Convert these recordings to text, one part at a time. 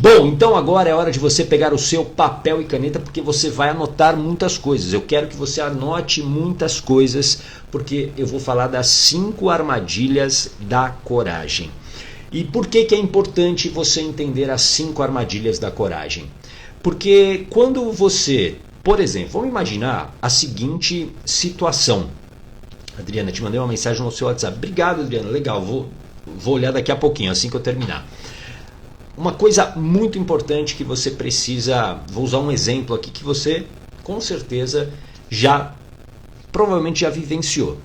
Bom, então agora é hora de você pegar o seu papel e caneta, porque você vai anotar muitas coisas. Eu quero que você anote muitas coisas, porque eu vou falar das 5 armadilhas da coragem. E por que é importante você entender as 5 armadilhas da coragem? Porque quando você, por exemplo, vamos imaginar a seguinte situação. Adriana, te mandei uma mensagem no seu WhatsApp. Obrigado, Adriana, legal, vou olhar daqui a pouquinho, assim que eu terminar. Uma coisa muito importante que você precisa, vou usar um exemplo aqui que você com certeza provavelmente já vivenciou.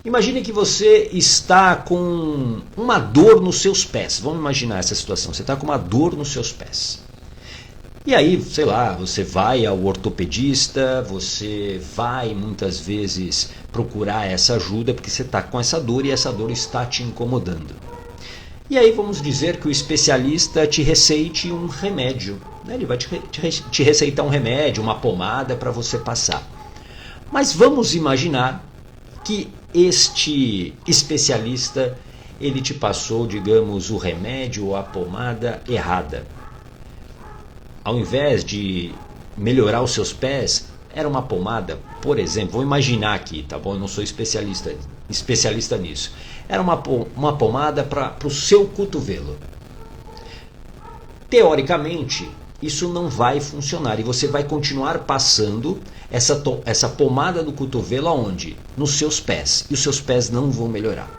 Imagine que você está com uma dor nos seus pés. Vamos imaginar essa situação. Você está com uma dor nos seus pés. E aí, sei lá, você vai ao ortopedista, você vai muitas vezes procurar essa ajuda porque você está com essa dor e essa dor está te incomodando. E aí vamos dizer que o especialista te receite um remédio. Ele vai te receitar um remédio, uma pomada para você passar. Mas vamos imaginar que este especialista ele te passou, digamos, o remédio ou a pomada errada. Ao invés de melhorar os seus pés, era uma pomada, por exemplo, vou imaginar aqui, tá bom? Eu não sou especialista nisso. Era uma pomada para o seu cotovelo. Teoricamente, isso não vai funcionar e você vai continuar passando essa pomada do cotovelo aonde? Nos seus pés. E os seus pés não vão melhorar.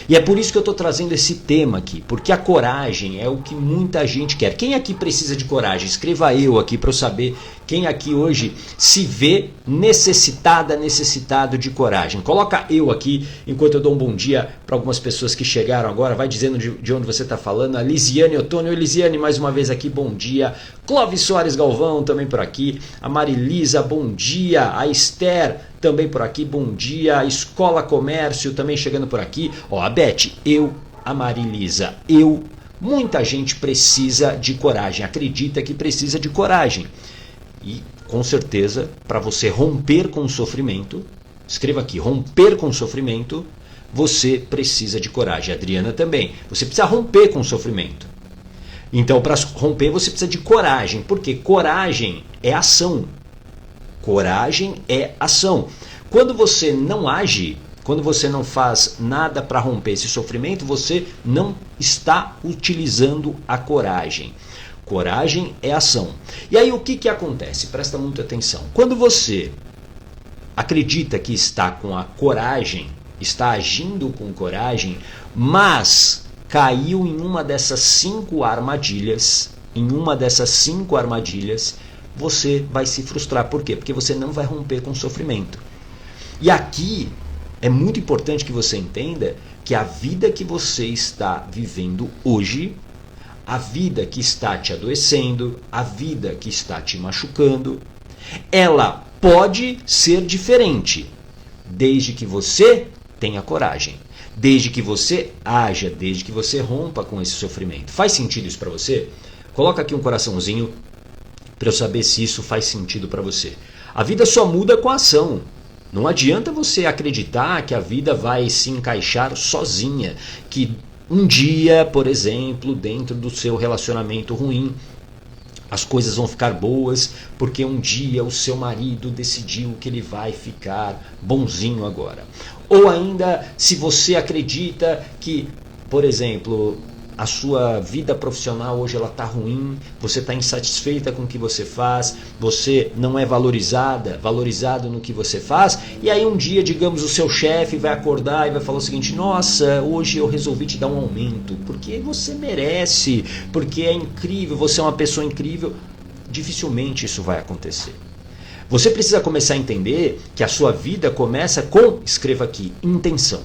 E é por isso que eu estou trazendo esse tema aqui, porque a coragem é o que muita gente quer. Quem aqui precisa de coragem? Escreva eu aqui para eu saber quem aqui hoje se vê necessitado de coragem. Coloca eu aqui, enquanto eu dou um bom dia para algumas pessoas que chegaram agora. Vai dizendo de onde você está falando. A Lisiane Otônio. Lisiane, mais uma vez aqui, bom dia. Clóvis Soares Galvão também por aqui. A Marilisa, bom dia. A Esther também por aqui, bom dia. A Escola Comércio também chegando por aqui. Ó, a Beth, a Marilisa, muita gente precisa de coragem, acredita que precisa de coragem. E com certeza, para você romper com o sofrimento, escreva aqui, romper com o sofrimento, você precisa de coragem. Adriana também, você precisa romper com o sofrimento. Então, para romper, você precisa de coragem, porque coragem é ação. Coragem é ação. Quando você não age, quando você não faz nada para romper esse sofrimento, você não está utilizando a coragem. Coragem é ação. E aí o que acontece? Presta muita atenção. Quando você acredita que está com a coragem, está agindo com coragem, mas caiu em uma dessas 5 armadilhas, você vai se frustrar. Por quê? Porque você não vai romper com o sofrimento. E aqui é muito importante que você entenda que a vida que você está vivendo hoje, a vida que está te adoecendo, a vida que está te machucando, ela pode ser diferente, desde que você tenha coragem, desde que você haja, desde que você rompa com esse sofrimento. Faz sentido isso para você? Coloca aqui um coraçãozinho para eu saber se isso faz sentido para você. A vida só muda com a ação. Não adianta você acreditar que a vida vai se encaixar sozinha, que um dia, por exemplo, dentro do seu relacionamento ruim, as coisas vão ficar boas porque um dia o seu marido decidiu que ele vai ficar bonzinho agora. Ou ainda, se você acredita que, por exemplo, a sua vida profissional hoje ela está ruim, você está insatisfeita com o que você faz, você não é valorizado no que você faz, e aí um dia, digamos, o seu chefe vai acordar e vai falar o seguinte: nossa, hoje eu resolvi te dar um aumento, porque você merece, porque é incrível, você é uma pessoa incrível. Dificilmente isso vai acontecer. Você precisa começar a entender que a sua vida começa com, escreva aqui, intenção.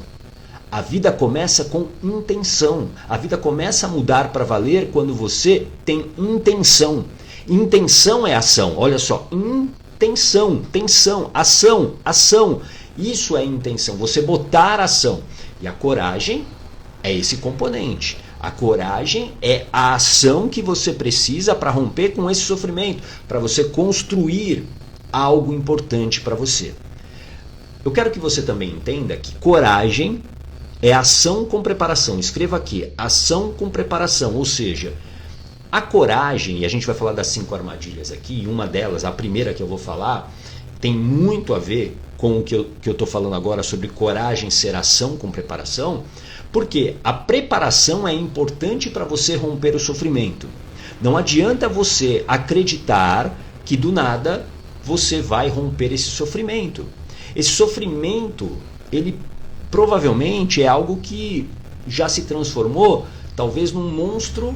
A vida começa com intenção. A vida começa a mudar para valer quando você tem intenção. Intenção é ação. Olha só, intenção, tensão, ação. Isso é intenção, você botar ação. E a coragem é esse componente. A coragem é a ação que você precisa para romper com esse sofrimento, para você construir algo importante para você. Eu quero que você também entenda que coragem é ação com preparação. Escreva aqui, ação com preparação, ou seja, A coragem, e a gente vai falar das 5 armadilhas aqui, e uma delas, a primeira que eu vou falar, tem muito a ver com o que eu estou falando agora sobre coragem ser ação com preparação, porque a preparação é importante para você romper o sofrimento. Não adianta você acreditar que do nada você vai romper esse sofrimento. Esse sofrimento, ele provavelmente é algo que já se transformou talvez num monstro,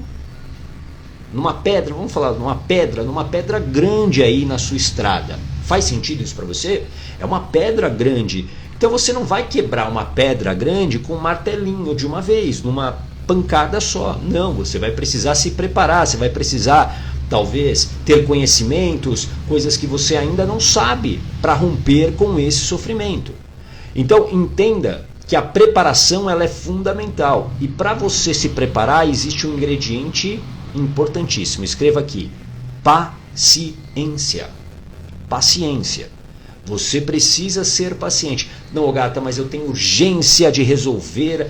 numa pedra, vamos falar, numa pedra grande aí na sua estrada. Faz sentido isso para você? É uma pedra grande. Então você não vai quebrar uma pedra grande com um martelinho de uma vez, numa pancada só. Não, você vai precisar se preparar, você vai precisar talvez ter conhecimentos, coisas que você ainda não sabe para romper com esse sofrimento. Então entenda que a preparação ela é fundamental. E para você se preparar existe um ingrediente importantíssimo. Escreva aqui: paciência. Paciência. Você precisa ser paciente. Não, Gata, mas eu tenho urgência de resolver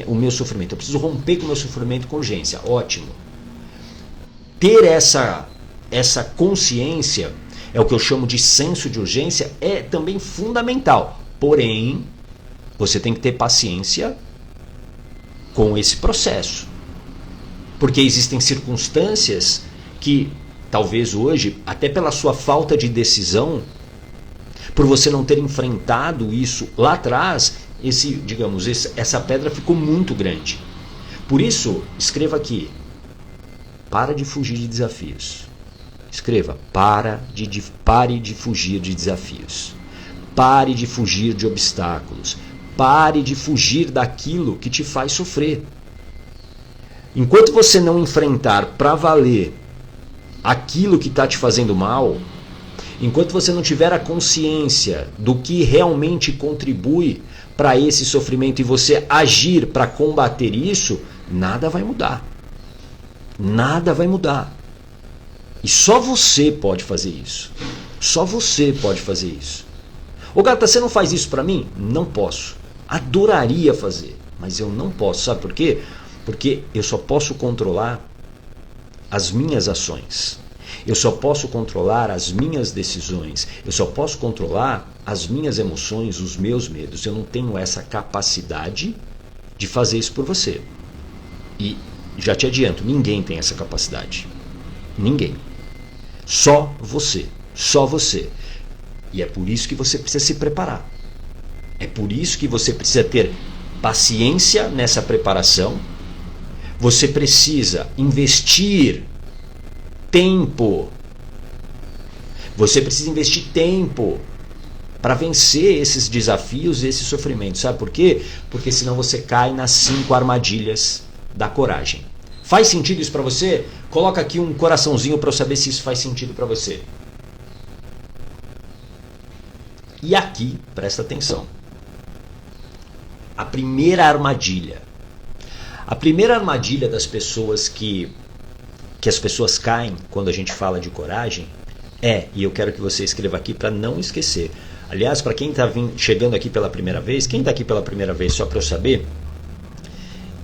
o meu sofrimento. Eu preciso romper com o meu sofrimento com urgência. Ótimo. Ter essa consciência, é o que eu chamo de senso de urgência, é também fundamental. Porém, você tem que ter paciência com esse processo. Porque existem circunstâncias que talvez hoje, até pela sua falta de decisão, por você não ter enfrentado isso lá atrás, essa pedra ficou muito grande. Por isso, escreva aqui: para de fugir de desafios. Escreva: pare de fugir de desafios. Pare de fugir de obstáculos. Pare de fugir daquilo que te faz sofrer. Enquanto você não enfrentar para valer aquilo que está te fazendo mal, enquanto você não tiver a consciência do que realmente contribui para esse sofrimento e você agir para combater isso, nada vai mudar. Nada vai mudar. E só você pode fazer isso. Só você pode fazer isso. Ô Gata, você não faz isso para mim? Não posso. Adoraria fazer, mas eu não posso. Sabe por quê? Porque eu só posso controlar as minhas ações. Eu só posso controlar as minhas decisões. Eu só posso controlar as minhas emoções, os meus medos. Eu não tenho essa capacidade de fazer isso por você. E já te adianto, ninguém tem essa capacidade. Ninguém. Só você. Só você. E é por isso que você precisa se preparar. É por isso que você precisa ter paciência nessa preparação. Você precisa investir tempo. Você precisa investir tempo para vencer esses desafios e esse sofrimento. Sabe por quê? Porque senão você cai nas 5 armadilhas da coragem. Faz sentido isso para você? Coloca aqui um coraçãozinho para eu saber se isso faz sentido para você. E aqui, presta atenção. A primeira armadilha. A primeira armadilha das pessoas que as pessoas caem quando a gente fala de coragem e eu quero que você escreva aqui para não esquecer. Aliás, para quem está chegando aqui pela primeira vez, quem está aqui pela primeira vez, só para eu saber,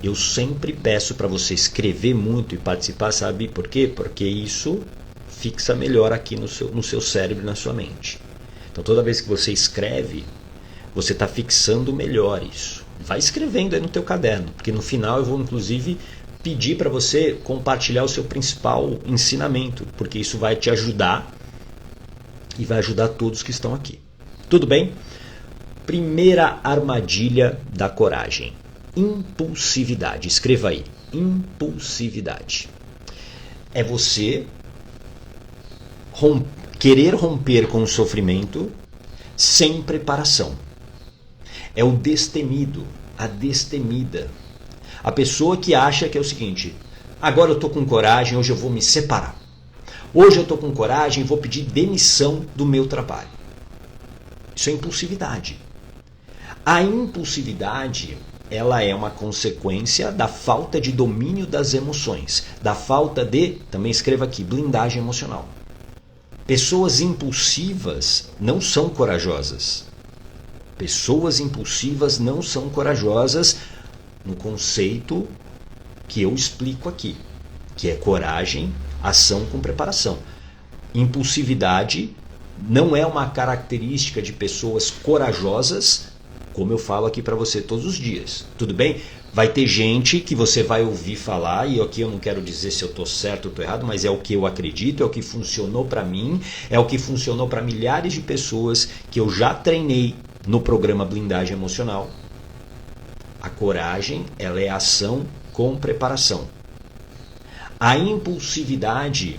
eu sempre peço para você escrever muito e participar, sabe por quê? Porque isso fixa melhor aqui no seu cérebro e na sua mente. Então toda vez que você escreve, você está fixando melhor isso. Vai escrevendo aí no teu caderno, porque no final eu vou inclusive pedir para você compartilhar o seu principal ensinamento, porque isso vai te ajudar e vai ajudar todos que estão aqui. Tudo bem? Primeira armadilha da coragem: impulsividade. Escreva aí: impulsividade. É você querer romper com o sofrimento sem preparação. É o destemido, a destemida. A pessoa que acha que é o seguinte: agora eu estou com coragem, hoje eu vou me separar. Hoje eu estou com coragem e vou pedir demissão do meu trabalho. Isso é impulsividade. A impulsividade, ela é uma consequência da falta de domínio das emoções, da falta de, também escreva aqui, blindagem emocional. Pessoas impulsivas não são corajosas. Pessoas impulsivas não são corajosas no conceito que eu explico aqui. que é coragem, ação com preparação. Impulsividade não é uma característica de pessoas corajosas, como eu falo aqui para você todos os dias. Tudo bem? Vai ter gente que você vai ouvir falar, e aqui eu não quero dizer se eu estou certo ou estou errado, mas é o que eu acredito, é o que funcionou para mim, é o que funcionou para milhares de pessoas que eu já treinei no programa Blindagem Emocional. A coragem, ela é ação com preparação. A impulsividade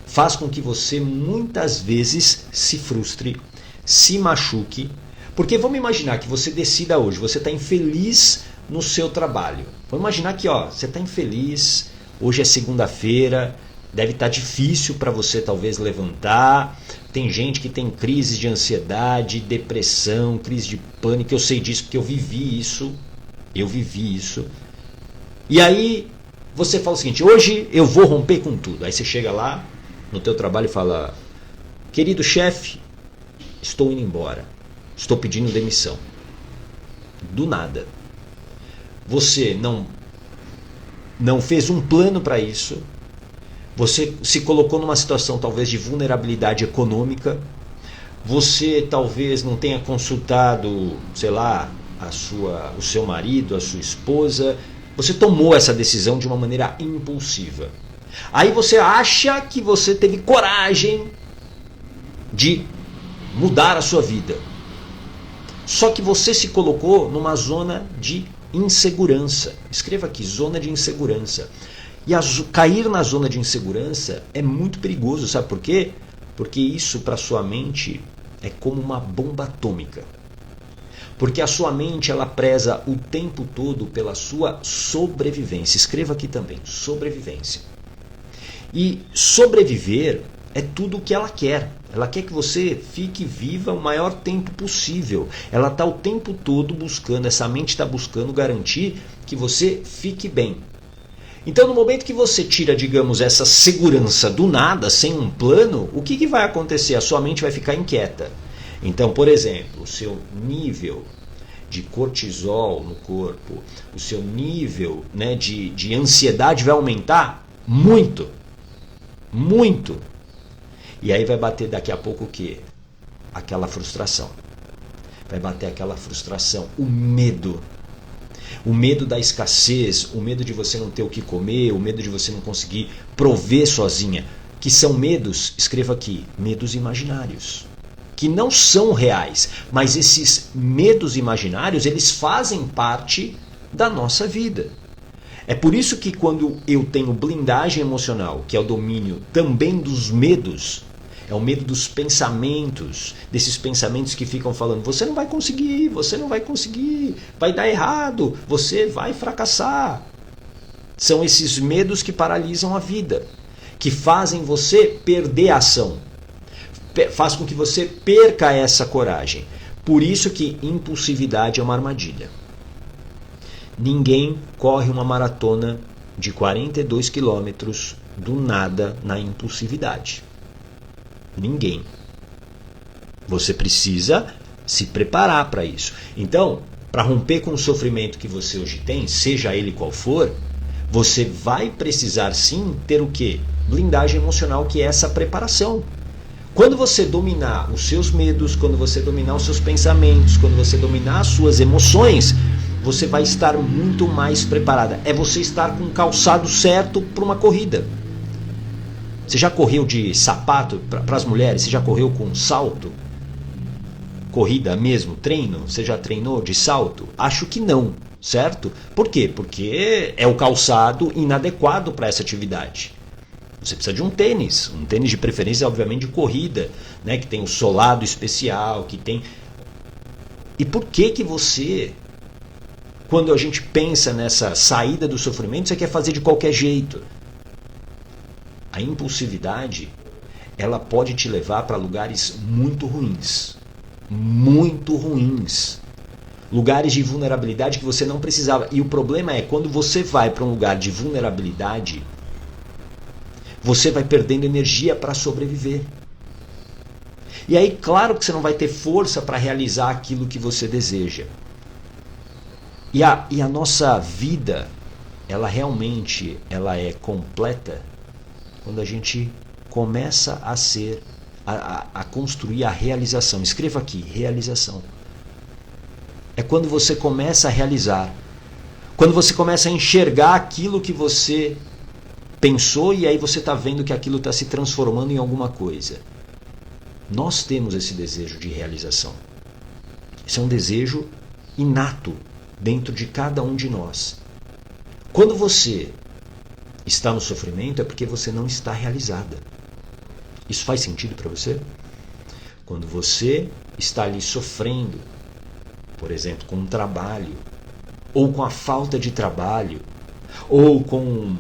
faz com que você muitas vezes se frustre, se machuque, porque vamos imaginar que você decida hoje, você está infeliz no seu trabalho. Vamos imaginar que você está infeliz, hoje é segunda-feira, deve estar difícil para você talvez levantar, tem gente que tem crises de ansiedade, depressão, crise de pânico, eu sei disso porque eu vivi isso. E aí você fala o seguinte, hoje eu vou romper com tudo. Aí você chega lá no teu trabalho e fala, querido chefe, estou indo embora, estou pedindo demissão. Do nada. Você não fez um plano para isso, você se colocou numa situação talvez de vulnerabilidade econômica, você talvez não tenha consultado, sei lá, o seu marido, a sua esposa, você tomou essa decisão de uma maneira impulsiva. Aí você acha que você teve coragem de mudar a sua vida. Só que você se colocou numa zona de insegurança. Escreva aqui, zona de insegurança. E cair na zona de insegurança é muito perigoso, sabe por quê? Porque isso para sua mente é como uma bomba atômica. Porque a sua mente ela preza o tempo todo pela sua sobrevivência. Escreva aqui também, sobrevivência. E sobreviver é tudo o que ela quer. Ela quer que você fique viva o maior tempo possível. Ela está o tempo todo buscando, essa mente está buscando garantir que você fique bem. Então no momento que você tira, digamos, essa segurança do nada, sem um plano, o que vai acontecer? A sua mente vai ficar inquieta. Então, por exemplo, o seu nível de cortisol no corpo, o seu nível, né, de ansiedade vai aumentar muito. Muito. E aí vai bater daqui a pouco o quê? Aquela frustração. Vai bater aquela frustração, o medo. O medo da escassez, o medo de você não ter o que comer, o medo de você não conseguir prover sozinha. Que são medos, escreva aqui, medos imaginários. Que não são reais, mas esses medos imaginários, eles fazem parte da nossa vida. É por isso que quando eu tenho blindagem emocional, que é o domínio também dos medos, é o medo dos pensamentos, desses pensamentos que ficam falando, você não vai conseguir, vai dar errado, você vai fracassar. São esses medos que paralisam a vida, que fazem você perder a ação, faz com que você perca essa coragem. Por isso que impulsividade é uma armadilha. Ninguém corre uma maratona de 42 quilômetros do nada na impulsividade. Ninguém. Você precisa se preparar para isso. Então, para romper com o sofrimento que você hoje tem, seja ele qual for, você vai precisar sim ter o quê? Blindagem emocional, que é essa preparação. Quando você dominar os seus medos, quando você dominar os seus pensamentos, quando você dominar as suas emoções, você vai estar muito mais preparada. É você estar com o calçado certo para uma corrida. Você já correu de sapato para as mulheres? Você já correu com salto? Corrida mesmo, treino? Você já treinou de salto? Acho que não, certo? Por quê? Porque é o calçado inadequado para essa atividade. Você precisa de um tênis de preferência, obviamente, de corrida, né? Que tem o solado especial, que tem... E por que você, quando a gente pensa nessa saída do sofrimento, você quer fazer de qualquer jeito? A impulsividade, ela pode te levar para lugares muito ruins. Muito ruins. Lugares de vulnerabilidade que você não precisava. E o problema é, quando você vai para um lugar de vulnerabilidade, você vai perdendo energia para sobreviver. E aí, claro que você não vai ter força para realizar aquilo que você deseja. E a nossa vida, ela realmente é completa quando a gente começa a construir a realização. Escreva aqui, realização. É quando você começa a realizar. Quando você começa a enxergar aquilo que você pensou e aí você está vendo que aquilo está se transformando em alguma coisa. Nós temos esse desejo de realização. Esse é um desejo inato dentro de cada um de nós. Quando você está no sofrimento é porque você não está realizada. Isso faz sentido para você? Quando você está ali sofrendo, por exemplo, com um trabalho, ou com a falta de trabalho, ou com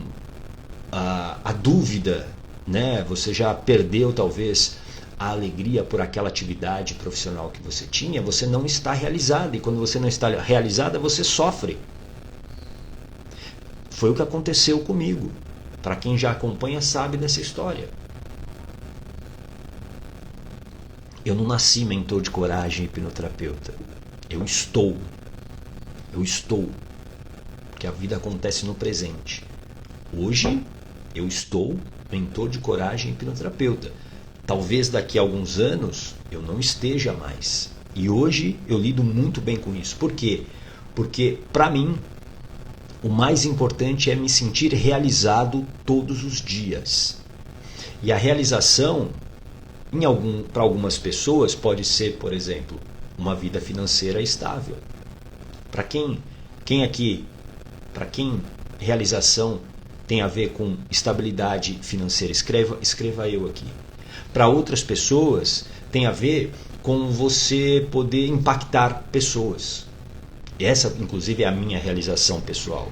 a dúvida, né? Você já perdeu talvez a alegria por aquela atividade profissional que você tinha, você não está realizada. E quando você não está realizada, você sofre. Foi o que aconteceu comigo. Para quem já acompanha sabe dessa história. Eu não nasci mentor de coragem e hipnoterapeuta. Eu estou. Porque a vida acontece no presente. Hoje eu estou mentor de coragem e hipnoterapeuta. Talvez daqui a alguns anos eu não esteja mais. E hoje eu lido muito bem com isso. Por quê? Porque para mim o mais importante é me sentir realizado todos os dias. E a realização, para algumas pessoas, pode ser, por exemplo, uma vida financeira estável. Para quem realização tem a ver com estabilidade financeira, escreva eu aqui. Para outras pessoas, tem a ver com você poder impactar pessoas. Essa, inclusive, é a minha realização pessoal.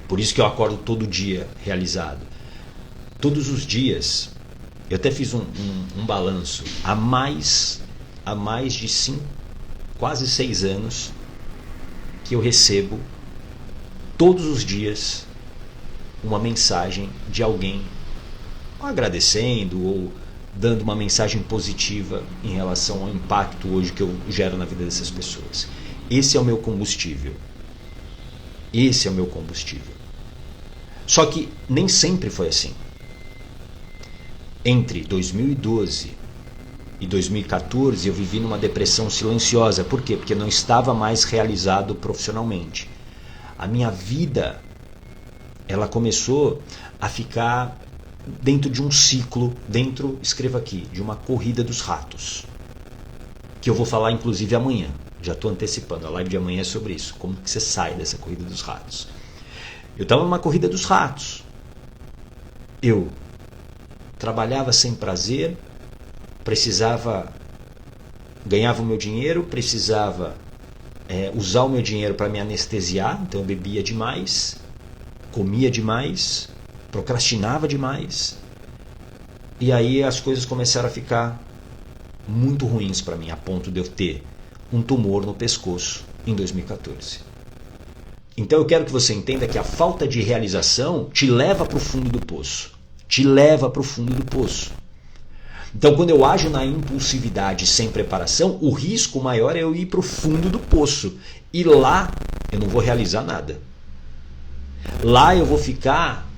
Por isso que eu acordo todo dia realizado. Todos os dias, eu até fiz um balanço. Há mais de quase 6 anos que eu recebo todos os dias uma mensagem de alguém agradecendo ou dando uma mensagem positiva em relação ao impacto hoje que eu gero na vida dessas pessoas. Esse é o meu combustível. Só que nem sempre foi assim. Entre 2012 e 2014 eu vivi numa depressão silenciosa. Por quê? Porque eu não estava mais realizado profissionalmente. A minha vida, ela começou a ficar dentro de um ciclo, escreva aqui, de uma corrida dos ratos. Que eu vou falar inclusive amanhã. Já estou antecipando, a live de amanhã é sobre isso. Como que você sai dessa corrida dos ratos? Eu estava numa corrida dos ratos. Eu trabalhava sem prazer, ganhava o meu dinheiro, precisava usar o meu dinheiro para me anestesiar, então eu bebia demais, comia demais, procrastinava demais. E aí as coisas começaram a ficar muito ruins para mim, a ponto de eu ter um tumor no pescoço em 2014. Então eu quero que você entenda que a falta de realização te leva para o fundo do poço. Então quando eu ajo na impulsividade sem preparação, o risco maior é eu ir para o fundo do poço. E lá eu não vou realizar nada. Lá eu vou ficar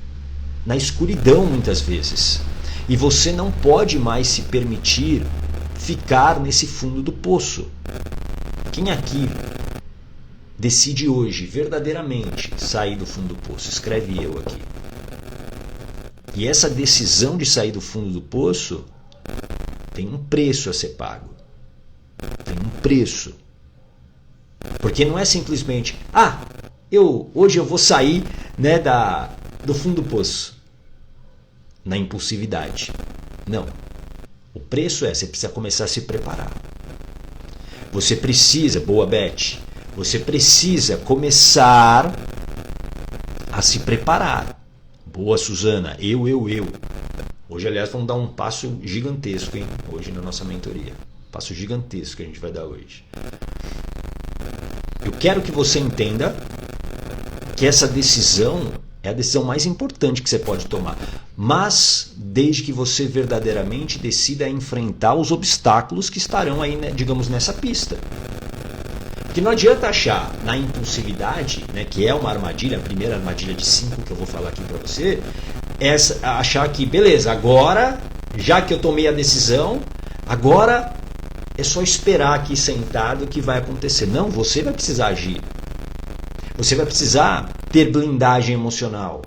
na escuridão muitas vezes. E você não pode mais se permitir ficar nesse fundo do poço. Quem aqui decide hoje verdadeiramente sair do fundo do poço? Escreve eu aqui. E essa decisão de sair do fundo do poço tem um preço a ser pago. Tem um preço. Porque não é simplesmente, hoje eu vou sair, né, do fundo do poço. Na impulsividade. Não. O preço você precisa começar a se preparar. Você precisa, boa Beth, você precisa começar a se preparar. Boa Suzana, eu. Hoje, aliás, vamos dar um passo gigantesco, hein? Hoje na nossa mentoria. Passo gigantesco que a gente vai dar hoje. Eu quero que você entenda que essa decisão é a decisão mais importante que você pode tomar. Mas desde que você verdadeiramente decida enfrentar os obstáculos que estarão aí, né, digamos, nessa pista. Porque não adianta achar na impulsividade, né, que é uma armadilha, a primeira armadilha de 5 que eu vou falar aqui para você, achar que, beleza, agora, já que eu tomei a decisão, agora é só esperar aqui sentado que vai acontecer. Não, você vai precisar agir. Você vai precisar ter blindagem emocional.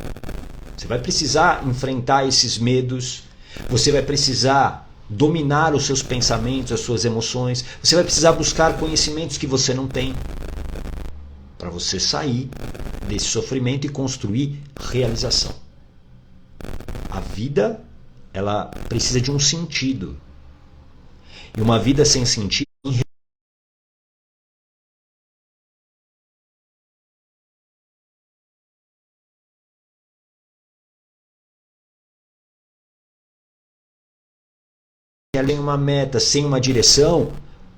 Você vai precisar enfrentar esses medos. Você vai precisar dominar os seus pensamentos, as suas emoções. Você vai precisar buscar conhecimentos que você não tem para você sair desse sofrimento e construir realização. A vida, ela precisa de um sentido. E uma vida sem sentido sem uma meta, sem uma direção,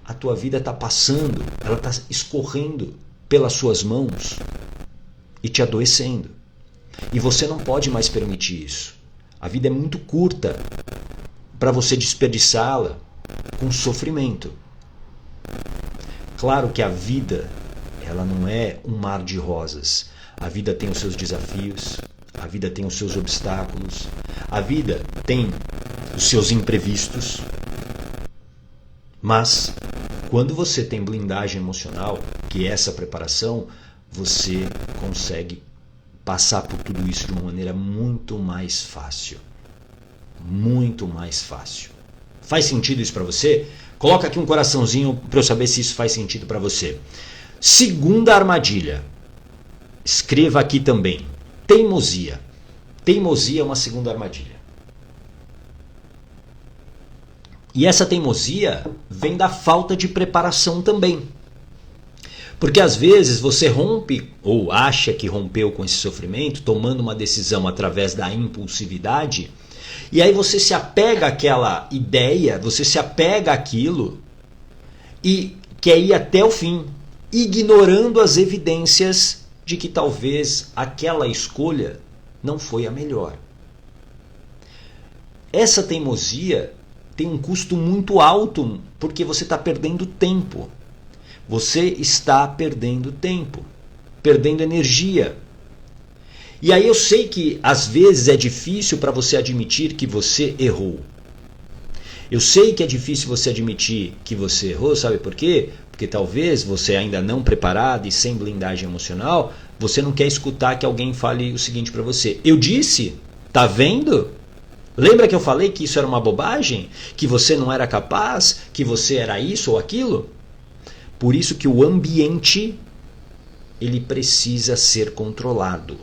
a tua vida está passando, ela está escorrendo pelas suas mãos e te adoecendo. E você não pode mais permitir isso. A vida é muito curta para você desperdiçá-la com sofrimento. Claro que a vida, ela não é um mar de rosas. A vida tem os seus desafios, a vida tem os seus obstáculos, a vida tem os seus imprevistos. Mas quando você tem blindagem emocional, que é essa preparação, você consegue passar por tudo isso de uma maneira muito mais fácil. Muito mais fácil. Faz sentido isso para você? Coloca aqui um coraçãozinho para eu saber se isso faz sentido para você. Segunda armadilha. Escreva aqui também. Teimosia. Teimosia é uma segunda armadilha. E essa teimosia vem da falta de preparação também. Porque às vezes você rompe ou acha que rompeu com esse sofrimento, tomando uma decisão através da impulsividade, e aí você se apega àquela ideia, você se apega àquilo e quer ir até o fim, ignorando as evidências de que talvez aquela escolha não foi a melhor. Essa teimosia tem um custo muito alto porque você está perdendo tempo. Você está perdendo tempo, perdendo energia. E aí eu sei que às vezes é difícil para você admitir que você errou. Eu sei que é difícil você admitir que você errou, sabe por quê? Porque talvez você ainda não preparado e sem blindagem emocional, você não quer escutar que alguém fale o seguinte para você. Eu disse, tá vendo? Lembra que eu falei que isso era uma bobagem? Que você não era capaz? Que você era isso ou aquilo? Por isso que o ambiente, ele precisa ser controlado.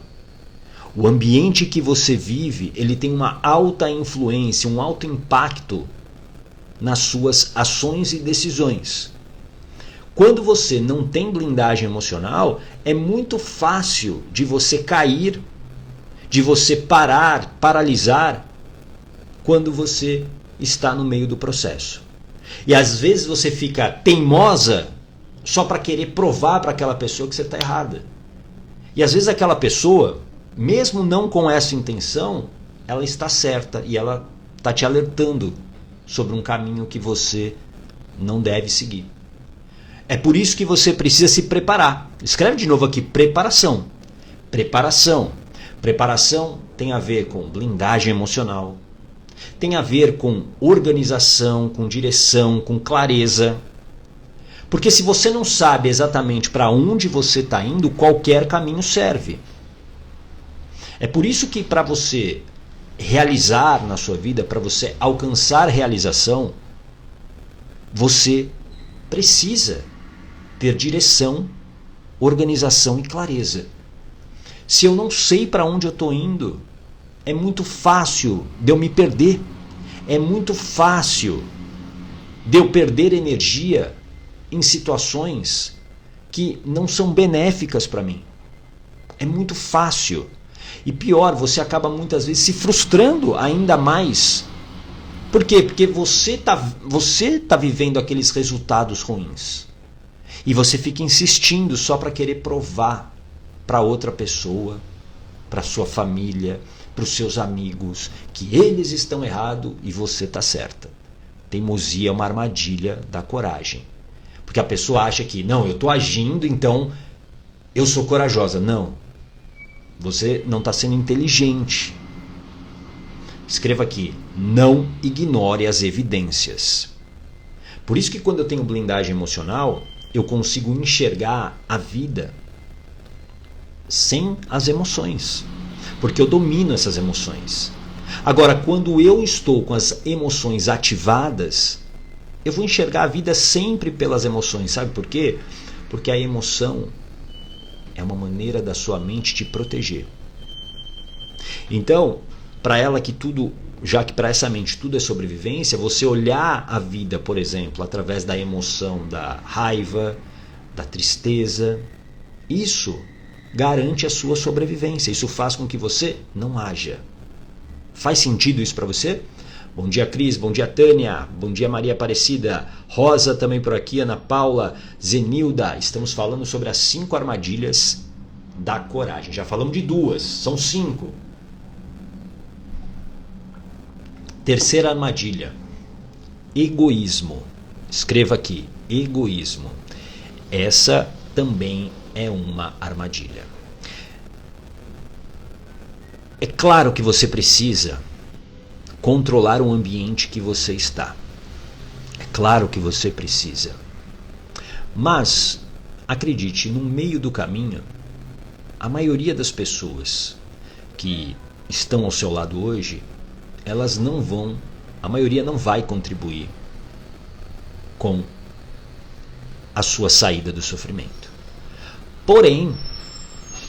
O ambiente que você vive, ele tem uma alta influência, um alto impacto nas suas ações e decisões. Quando você não tem blindagem emocional, é muito fácil de você cair, de você parar, paralisar, quando você está no meio do processo. E às vezes você fica teimosa só para querer provar para aquela pessoa que você está errada. E às vezes aquela pessoa, mesmo não com essa intenção, ela está certa e ela está te alertando sobre um caminho que você não deve seguir. É por isso que você precisa se preparar. Escreve de novo aqui, preparação. Preparação. Preparação tem a ver com blindagem emocional, tem a ver com organização, com direção, com clareza. Porque se você não sabe exatamente para onde você está indo, qualquer caminho serve. É por isso que para você realizar na sua vida, para você alcançar realização, você precisa ter direção, organização e clareza. Se eu não sei para onde eu estou indo, é muito fácil de eu me perder. É muito fácil de eu perder energia em situações que não são benéficas para mim. É muito fácil. E pior, você acaba muitas vezes se frustrando ainda mais. Por quê? Porque você tá vivendo aqueles resultados ruins. E você fica insistindo só para querer provar para outra pessoa, para sua família, para os seus amigos, que eles estão errados e você está certa. Teimosia é uma armadilha da coragem. Porque a pessoa acha que, não, eu estou agindo, então eu sou corajosa. Não. Você não está sendo inteligente. Escreva aqui, não ignore as evidências. Por isso que quando eu tenho blindagem emocional, eu consigo enxergar a vida sem as emoções. Porque eu domino essas emoções. Agora, quando eu estou com as emoções ativadas, eu vou enxergar a vida sempre pelas emoções. Sabe por quê? Porque a emoção é uma maneira da sua mente te proteger. Então, para ela que tudo, já que para essa mente tudo é sobrevivência, você olhar a vida, por exemplo, através da emoção da raiva, da tristeza, isso garante a sua sobrevivência. Isso faz com que você não haja. Faz sentido isso para você? Bom dia, Cris. Bom dia, Tânia. Bom dia, Maria Aparecida. Rosa também por aqui. Ana Paula. Zenilda. Estamos falando sobre as 5 armadilhas da coragem. Já falamos de 2. São 5. Terceira armadilha. Egoísmo. Escreva aqui. Egoísmo. Essa também é uma armadilha. É claro que você precisa controlar o ambiente que você está. É claro que você precisa. Mas, acredite, no meio do caminho, a maioria das pessoas que estão ao seu lado hoje, elas não vão, a maioria não vai contribuir com a sua saída do sofrimento. Porém,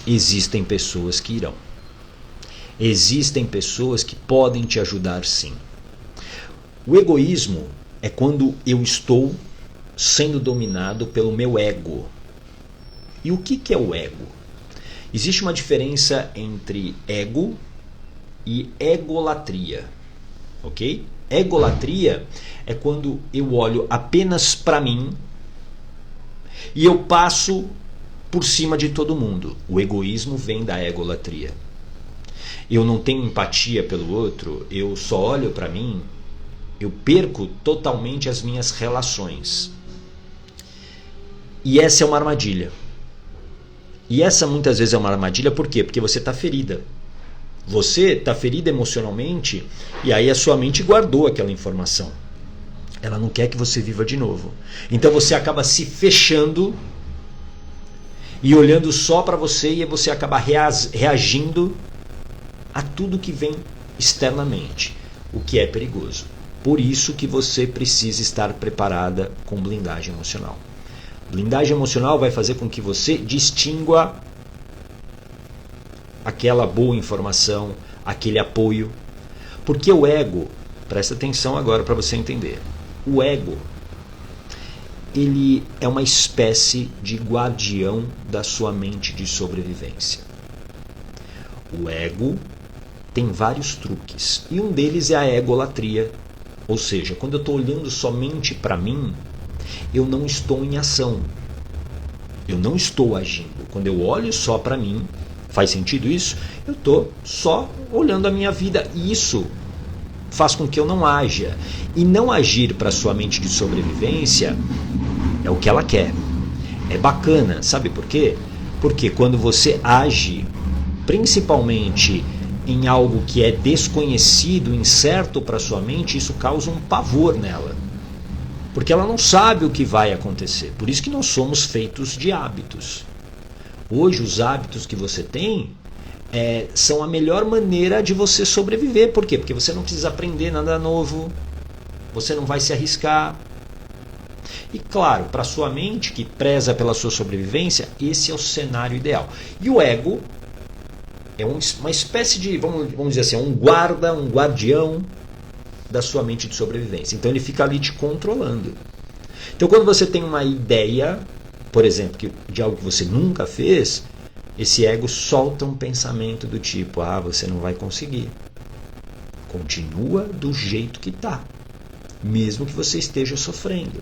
existem pessoas que irão. Existem pessoas que podem te ajudar sim. O egoísmo é quando eu estou sendo dominado pelo meu ego. E o que é o ego? Existe uma diferença entre ego e egolatria. Ok? Egolatria é quando eu olho apenas para mim e eu passo por cima de todo mundo. O egoísmo vem da egolatria. Eu não tenho empatia pelo outro, eu só olho para mim, eu perco totalmente as minhas relações. E essa é uma armadilha. E essa muitas vezes é uma armadilha, por quê? Porque você está ferida. Você está ferida emocionalmente e aí a sua mente guardou aquela informação. Ela não quer que você viva de novo. Então você acaba se fechando e olhando só para você e você acaba reagindo a tudo que vem externamente, o que é perigoso. Por isso que você precisa estar preparada com blindagem emocional. Blindagem emocional vai fazer com que você distingua aquela boa informação, aquele apoio. Porque o ego, presta atenção agora para você entender, o ego, ele é uma espécie de guardião da sua mente de sobrevivência. O ego tem vários truques e um deles é a egolatria, ou seja, quando eu estou olhando somente para mim, eu não estou em ação, eu não estou agindo. Quando eu olho só para mim, faz sentido isso? Eu estou só olhando a minha vida e isso faz com que eu não haja. E não agir para sua mente de sobrevivência é o que ela quer. É bacana, sabe por quê? Porque quando você age, principalmente em algo que é desconhecido, incerto para sua mente, isso causa um pavor nela. Porque ela não sabe o que vai acontecer. Por isso que nós somos feitos de hábitos. Hoje os hábitos que você tem são a melhor maneira de você sobreviver. Por quê? Porque você não precisa aprender nada novo, você não vai se arriscar. E claro, para sua mente que preza pela sua sobrevivência, esse é o cenário ideal. E o ego é uma espécie de, vamos dizer assim, um guarda, um guardião da sua mente de sobrevivência. Então ele fica ali te controlando. Então quando você tem uma ideia, por exemplo, de algo que você nunca fez, esse ego solta um pensamento do tipo, você não vai conseguir. Continua do jeito que está, mesmo que você esteja sofrendo.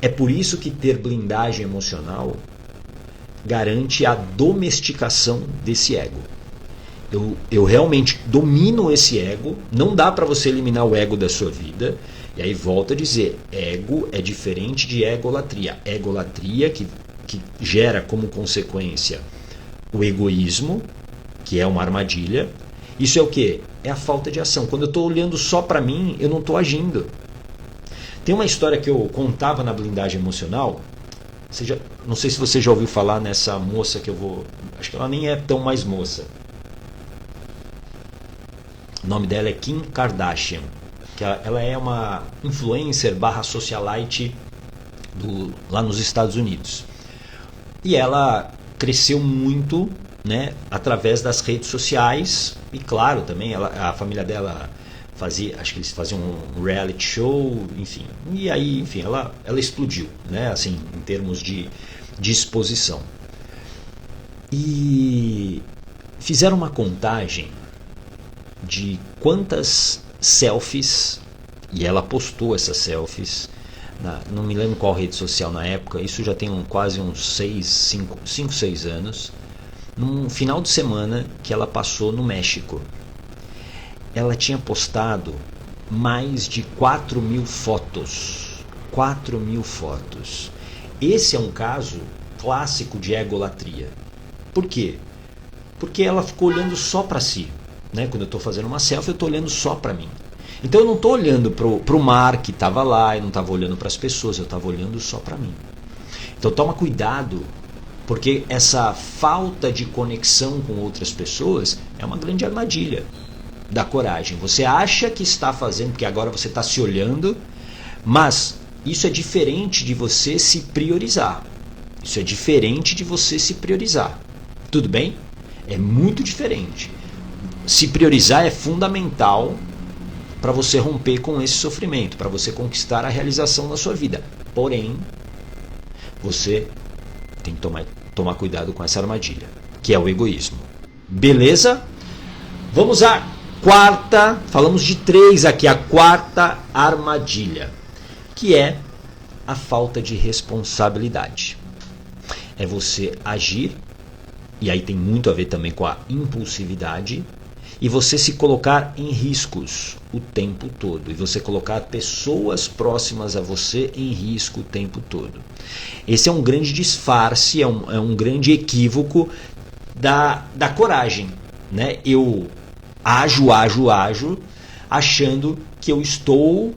É por isso que ter blindagem emocional garante a domesticação desse ego. Eu realmente domino esse ego. Não dá para você eliminar o ego da sua vida. E aí volto a dizer, ego é diferente de egolatria. Egolatria que gera como consequência o egoísmo, que é uma armadilha. Isso é o quê? É a falta de ação. Quando eu estou olhando só para mim, eu não estou agindo. Tem uma história que eu contava na blindagem emocional. Não sei se você já ouviu falar nessa moça que eu vou... Acho que ela nem é tão mais moça. O nome dela é Kim Kardashian. Que ela é uma influencer / socialite lá nos Estados Unidos. E ela cresceu muito, né, através das redes sociais. E claro, também a família dela acho que eles faziam um reality show, enfim. E aí, enfim, ela explodiu, né, assim, em termos de exposição. E fizeram uma contagem de quantas selfies, e ela postou essas selfies, não me lembro qual rede social na época, isso já tem quase uns 5, 6 anos, num final de semana que ela passou no México. Ela tinha postado mais de 4.000 fotos. 4.000 fotos. Esse é um caso clássico de egolatria. Por quê? Porque ela ficou olhando só para si. Né? Quando eu estou fazendo uma selfie, eu estou olhando só para mim. Então eu não estou olhando para o mar que estava lá, eu não estava olhando para as pessoas, eu estava olhando só para mim. Então toma cuidado, porque essa falta de conexão com outras pessoas é uma grande armadilha da coragem. Você acha que está fazendo, porque agora você está se olhando, mas isso é diferente de você se priorizar. Isso é diferente de você se priorizar. Tudo bem? É muito diferente. Se priorizar é fundamental para você romper com esse sofrimento, para você conquistar a realização na sua vida. Porém, você tem que tomar cuidado com essa armadilha, que é o egoísmo. Beleza? Vamos à quarta, falamos de 3 aqui, a quarta armadilha, que é a falta de responsabilidade. É você agir, e aí tem muito a ver também com a impulsividade, e você se colocar em riscos o tempo todo. E você colocar pessoas próximas a você em risco o tempo todo. Esse é um grande disfarce, é um grande equívoco da coragem. Né? Eu ajo, achando que eu estou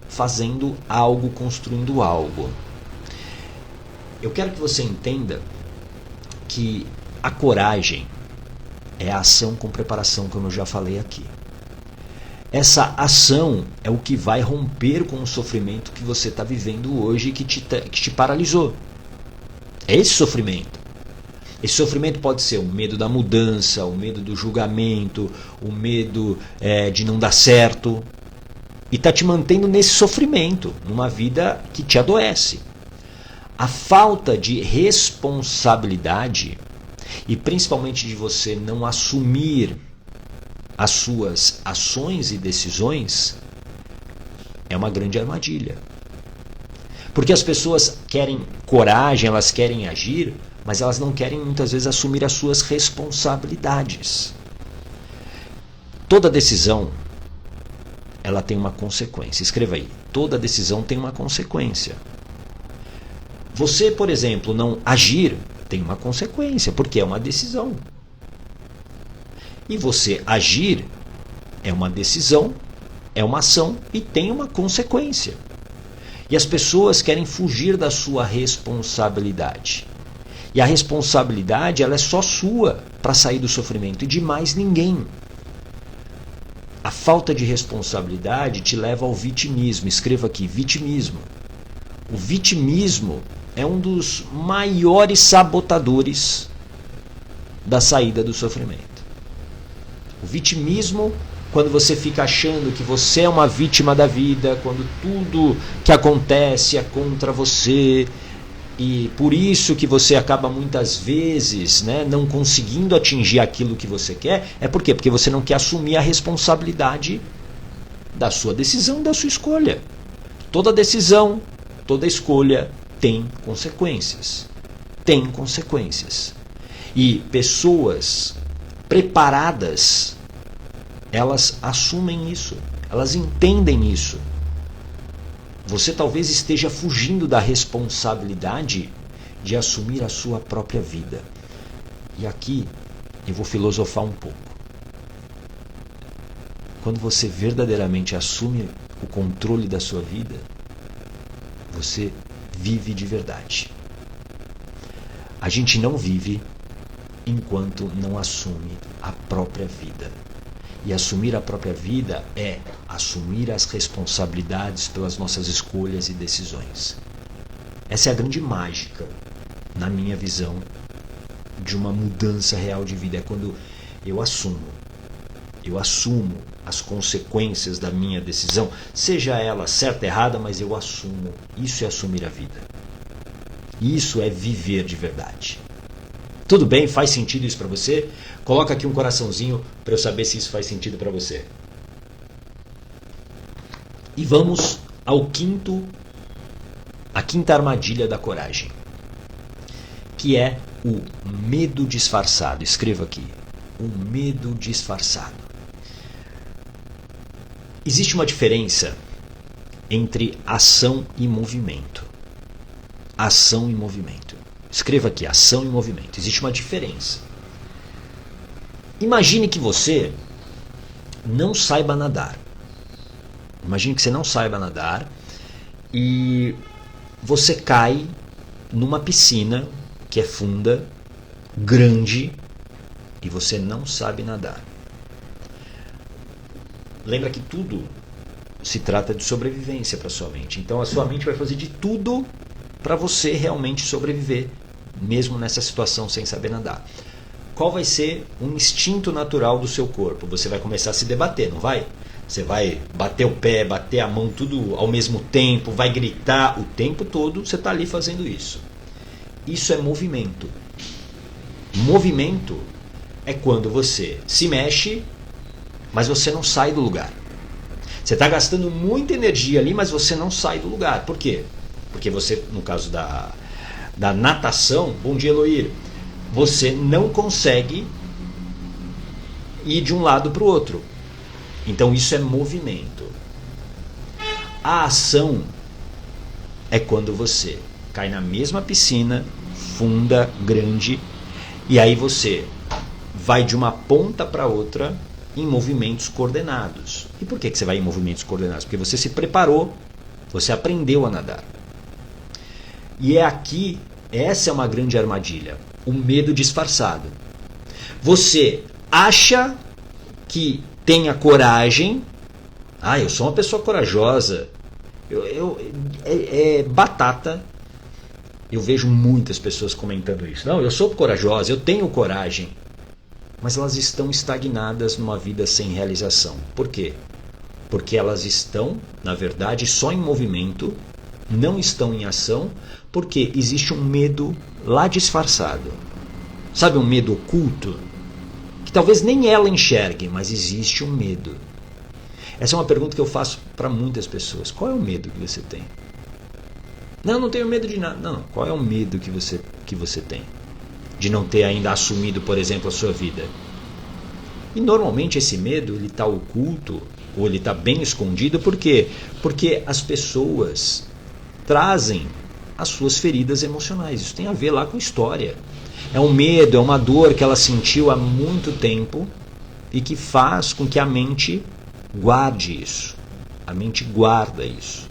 fazendo algo, construindo algo. Eu quero que você entenda que a coragem é a ação com preparação, como eu já falei aqui. Essa ação é o que vai romper com o sofrimento que você está vivendo hoje e que te paralisou. É esse sofrimento. Esse sofrimento pode ser o medo da mudança, o medo do julgamento, o medo de não dar certo. E está te mantendo nesse sofrimento, numa vida que te adoece. A falta de responsabilidade, e principalmente de você não assumir as suas ações e decisões, é uma grande armadilha. Porque as pessoas querem coragem, elas querem agir, mas elas não querem muitas vezes assumir as suas responsabilidades. Toda decisão, ela tem uma consequência. Escreva aí, toda decisão tem uma consequência. Você, por exemplo, não agir tem uma consequência, porque é uma decisão. E você agir é uma decisão, é uma ação e tem uma consequência. E as pessoas querem fugir da sua responsabilidade. E a responsabilidade, ela é só sua para sair do sofrimento e de mais ninguém. A falta de responsabilidade te leva ao vitimismo. Escreva aqui, vitimismo. O vitimismo é um dos maiores sabotadores da saída do sofrimento. O vitimismo, quando você fica achando que você é uma vítima da vida, quando tudo que acontece é contra você, e por isso que você acaba muitas vezes, né, não conseguindo atingir aquilo que você quer, é por quê? Porque você não quer assumir a responsabilidade da sua decisão, da sua escolha. Toda decisão, toda escolha tem consequências. Tem consequências. E pessoas preparadas, elas assumem isso. Elas entendem isso. Você talvez esteja fugindo da responsabilidade de assumir a sua própria vida. E aqui eu vou filosofar um pouco. Quando você verdadeiramente assume o controle da sua vida, você vive de verdade. A gente não vive enquanto não assume a própria vida. E assumir a própria vida é assumir as responsabilidades pelas nossas escolhas e decisões. Essa é a grande mágica, na minha visão, de uma mudança real de vida. É quando eu assumo as consequências da minha decisão, seja ela certa ou errada, mas eu assumo. Isso é assumir a vida. Isso é viver de verdade. Tudo bem? Faz sentido isso para você? Coloca aqui um coraçãozinho para eu saber se isso faz sentido para você. E vamos à quinta armadilha da coragem, que é o medo disfarçado. Escreva aqui, o medo disfarçado. Existe uma diferença entre ação e movimento. Ação e movimento. Escreva aqui, ação e movimento. Existe uma diferença. Imagine que você não saiba nadar. Imagine que você não saiba nadar e você cai numa piscina que é funda, grande, e você não sabe nadar. Lembra que tudo se trata de sobrevivência para sua mente. Então a sua mente vai fazer de tudo para você realmente sobreviver, mesmo nessa situação sem saber nadar. Qual vai ser um instinto natural do seu corpo? Você vai começar a se debater, não vai? Você vai bater o pé, bater a mão, tudo ao mesmo tempo, vai gritar o tempo todo, você está ali fazendo isso. Isso é movimento. Movimento é quando você se mexe, mas você não sai do lugar. Você está gastando muita energia ali, mas você não sai do lugar. Por quê? Porque você, no caso da natação, bom dia, Eloir, você não consegue ir de um lado para o outro. Então isso é movimento. A ação é quando você cai na mesma piscina, funda, grande, e aí você vai de uma ponta para outra em movimentos coordenados. E por que você vai em movimentos coordenados? Porque você se preparou, você aprendeu a nadar. E é aqui, essa é uma grande armadilha, o medo disfarçado. Você acha que tem a coragem, eu sou uma pessoa corajosa, é batata. Eu vejo muitas pessoas comentando isso. Não, eu sou corajosa, eu tenho coragem. Mas elas estão estagnadas numa vida sem realização. Por quê? Porque elas estão, na verdade, só em movimento, não estão em ação, porque existe um medo lá disfarçado. Sabe, um medo oculto? Que talvez nem ela enxergue, mas existe um medo. Essa é uma pergunta que eu faço para muitas pessoas. Qual é o medo que você tem? Não tenho medo de nada. Não, qual é o medo que você tem? De não ter ainda assumido, por exemplo, a sua vida. E normalmente esse medo ele está oculto, ou ele está bem escondido, por quê? Porque as pessoas trazem as suas feridas emocionais. Isso tem a ver lá com história. É um medo, é uma dor que ela sentiu há muito tempo e que faz com que a mente guarde isso. A mente guarda isso.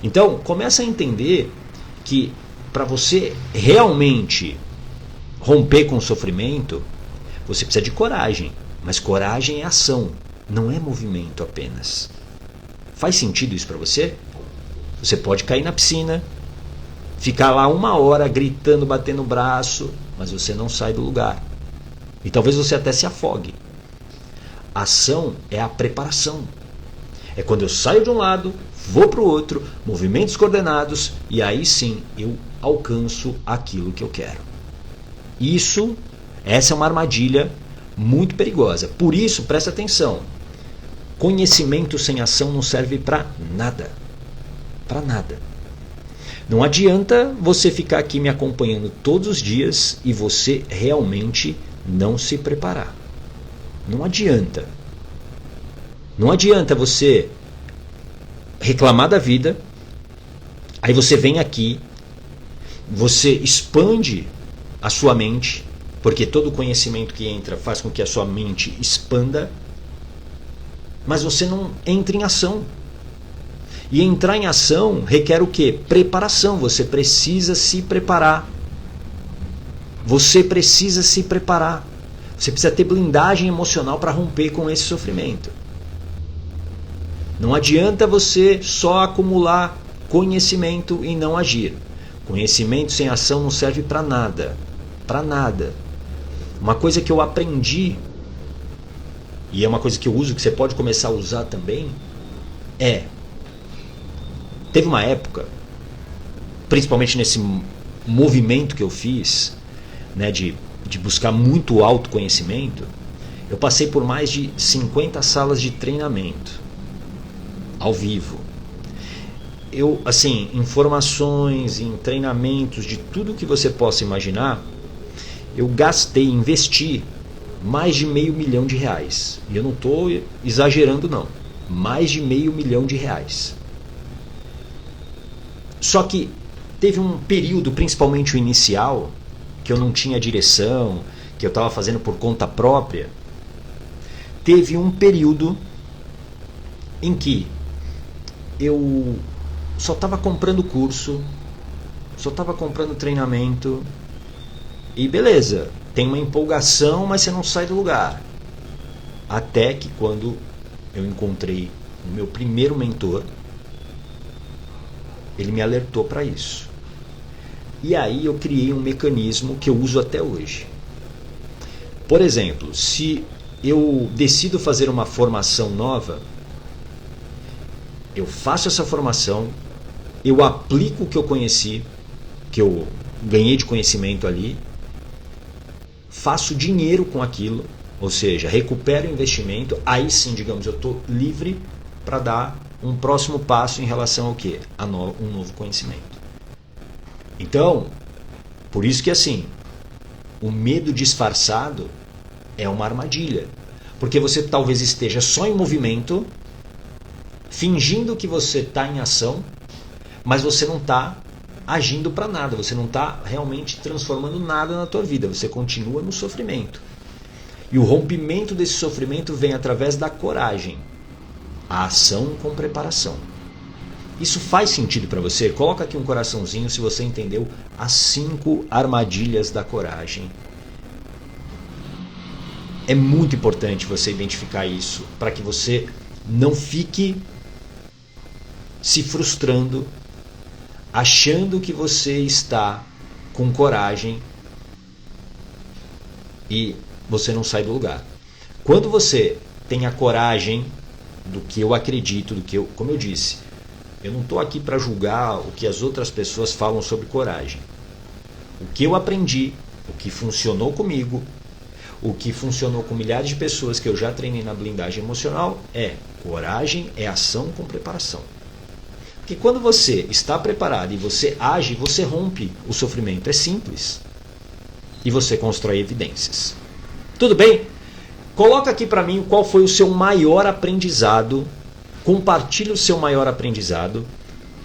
Então, começa a entender que para você realmente romper com o sofrimento, você precisa de coragem. Mas coragem é ação, não é movimento apenas. Faz sentido isso para você? Você pode cair na piscina, ficar lá 1 hora gritando, batendo o braço, mas você não sai do lugar. E talvez você até se afogue. A ação é a preparação. É quando eu saio de um lado, vou para o outro, movimentos coordenados, e aí sim eu alcanço aquilo que eu quero. Essa é uma armadilha muito perigosa. Por isso, presta atenção. Conhecimento sem ação não serve para nada. Para nada. Não adianta você ficar aqui me acompanhando todos os dias e você realmente não se preparar. Não adianta. Não adianta você reclamar da vida, aí você vem aqui, você expande a sua mente, porque todo conhecimento que entra faz com que a sua mente expanda, mas você não entra em ação. E entrar em ação requer o quê? Preparação. Você precisa se preparar. Você precisa se preparar. Você precisa ter blindagem emocional para romper com esse sofrimento. Não adianta você só acumular conhecimento e não agir. Conhecimento sem ação não serve para nada. Para nada. Uma coisa que eu aprendi, e é uma coisa que eu uso, que você pode começar a usar também, teve uma época, principalmente nesse movimento que eu fiz, né, de buscar muito autoconhecimento, eu passei por mais de 50 salas de treinamento ao vivo. Eu, assim, informações, em treinamentos, de tudo que você possa imaginar, eu investi mais de R$500 mil. E eu não estou exagerando não. Mais de R$500 mil. Só que teve um período, principalmente o inicial, que eu não tinha direção, que eu estava fazendo por conta própria. Teve um período em que eu só estava comprando curso, só estava comprando treinamento, e beleza, tem uma empolgação, mas você não sai do lugar. Até que quando eu encontrei o meu primeiro mentor, ele me alertou para isso. E aí eu criei um mecanismo que eu uso até hoje. Por exemplo, se eu decido fazer uma formação nova, eu faço essa formação, eu aplico o que eu conheci, que eu ganhei de conhecimento ali, faço dinheiro com aquilo, ou seja, recupero o investimento, aí sim, digamos, eu estou livre para dar um próximo passo em relação ao quê? A um novo conhecimento. Então, por isso que assim, o medo disfarçado é uma armadilha, porque você talvez esteja só em movimento, fingindo que você está em ação, mas você não está agindo para nada, você não está realmente transformando nada na tua vida, você continua no sofrimento. E o rompimento desse sofrimento vem através da coragem, a ação com preparação. Isso faz sentido para você? Coloca aqui um coraçãozinho se você entendeu as 5 armadilhas da coragem. É muito importante você identificar isso para que você não fique se frustrando, achando que você está com coragem e você não sai do lugar. Quando você tem a coragem do que eu acredito, como eu disse, eu não estou aqui para julgar o que as outras pessoas falam sobre coragem. O que eu aprendi, o que funcionou comigo, o que funcionou com milhares de pessoas que eu já treinei na blindagem emocional coragem é ação com preparação. Porque quando você está preparado e você age, você rompe o sofrimento. É simples. E você constrói evidências. Tudo bem? Coloca aqui para mim qual foi o seu maior aprendizado. Compartilhe o seu maior aprendizado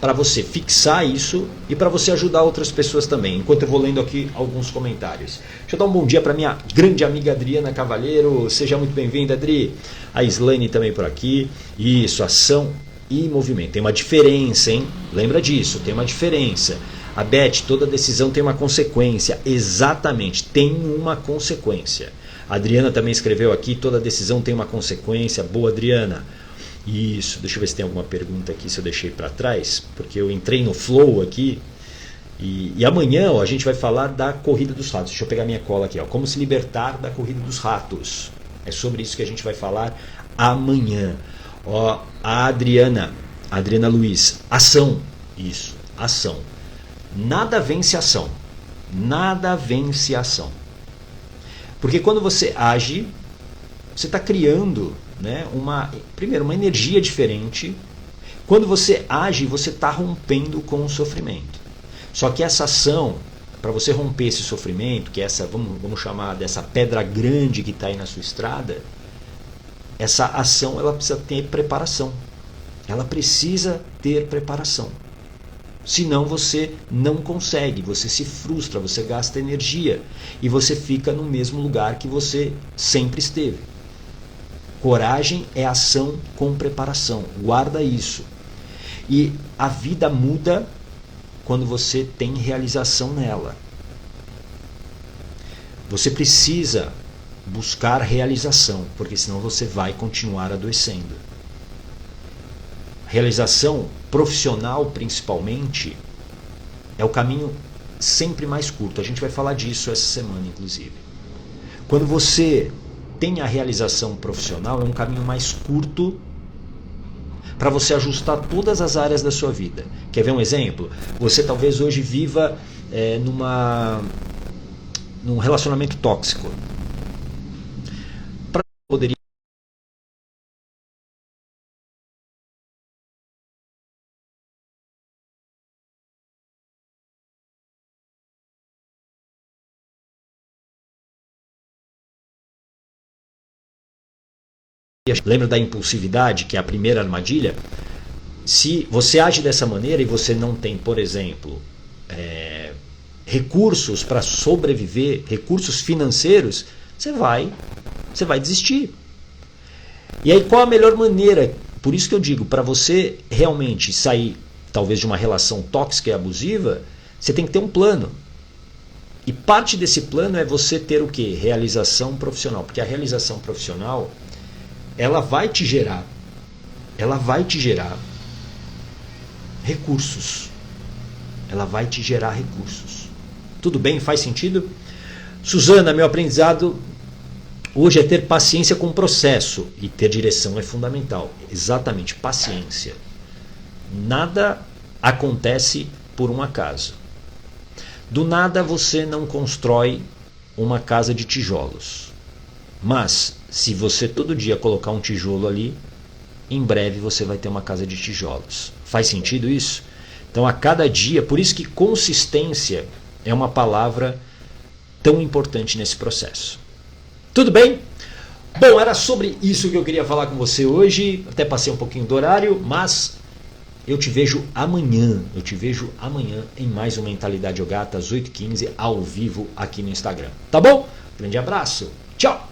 para você fixar isso e para você ajudar outras pessoas também. Enquanto eu vou lendo aqui alguns comentários. Deixa eu dar um bom dia para minha grande amiga Adriana Cavalheiro. Seja muito bem-vinda, Adri. A Islane também por aqui. Isso, ação e movimento. Tem uma diferença, hein? Lembra disso, tem uma diferença. A Beth, toda decisão tem uma consequência. Exatamente, tem uma consequência. A Adriana também escreveu aqui, toda decisão tem uma consequência. Boa, Adriana. Isso, deixa eu ver se tem alguma pergunta aqui, se eu deixei para trás, porque eu entrei no flow aqui. E amanhã a gente vai falar da corrida dos ratos. Deixa eu pegar minha cola aqui. Como se libertar da corrida dos ratos. É sobre isso que a gente vai falar amanhã. A Adriana Luiz, ação. Isso, ação. Nada vence ação. Nada vence ação. Porque quando você age, você está criando, né, uma energia diferente. Quando você age, você está rompendo com o sofrimento. Só que essa ação, para você romper esse sofrimento, que é essa, vamos chamar dessa pedra grande que está aí na sua estrada, essa ação ela precisa ter preparação. Ela precisa ter preparação. Senão você não consegue, você se frustra, você gasta energia e você fica no mesmo lugar que você sempre esteve. Coragem é ação com preparação, guarda isso. E a vida muda quando você tem realização nela. Você precisa buscar realização, porque senão você vai continuar adoecendo. Realização profissional, principalmente, é o caminho sempre mais curto. A gente vai falar disso essa semana, inclusive. Quando você tem a realização profissional, é um caminho mais curto para você ajustar todas as áreas da sua vida. Quer ver um exemplo? Você talvez hoje viva num relacionamento tóxico. Poderia lembra da impulsividade, que é a primeira armadilha? Se você age dessa maneira e você não tem, por exemplo, recursos para sobreviver, recursos financeiros, você vai desistir. E aí qual a melhor maneira? Por isso que eu digo, para você realmente sair talvez de uma relação tóxica e abusiva, você tem que ter um plano. E parte desse plano é você ter o quê? Realização profissional. Porque a realização profissional, ela vai te gerar recursos. Ela vai te gerar recursos. Tudo bem? Faz sentido? Suzana, meu aprendizado hoje é ter paciência com o processo, e ter direção é fundamental. Exatamente, paciência. Nada acontece por um acaso. Do nada você não constrói uma casa de tijolos. Mas, se você todo dia colocar um tijolo ali, em breve você vai ter uma casa de tijolos. Faz sentido isso? Então, a cada dia, por isso que consistência é uma palavra tão importante nesse processo. Tudo bem? Bom, era sobre isso que eu queria falar com você hoje. Até passei um pouquinho do horário, mas eu te vejo amanhã. Eu te vejo amanhã em mais um Mentalidade Yogata, às 8h15, ao vivo aqui no Instagram. Tá bom? Grande abraço. Tchau!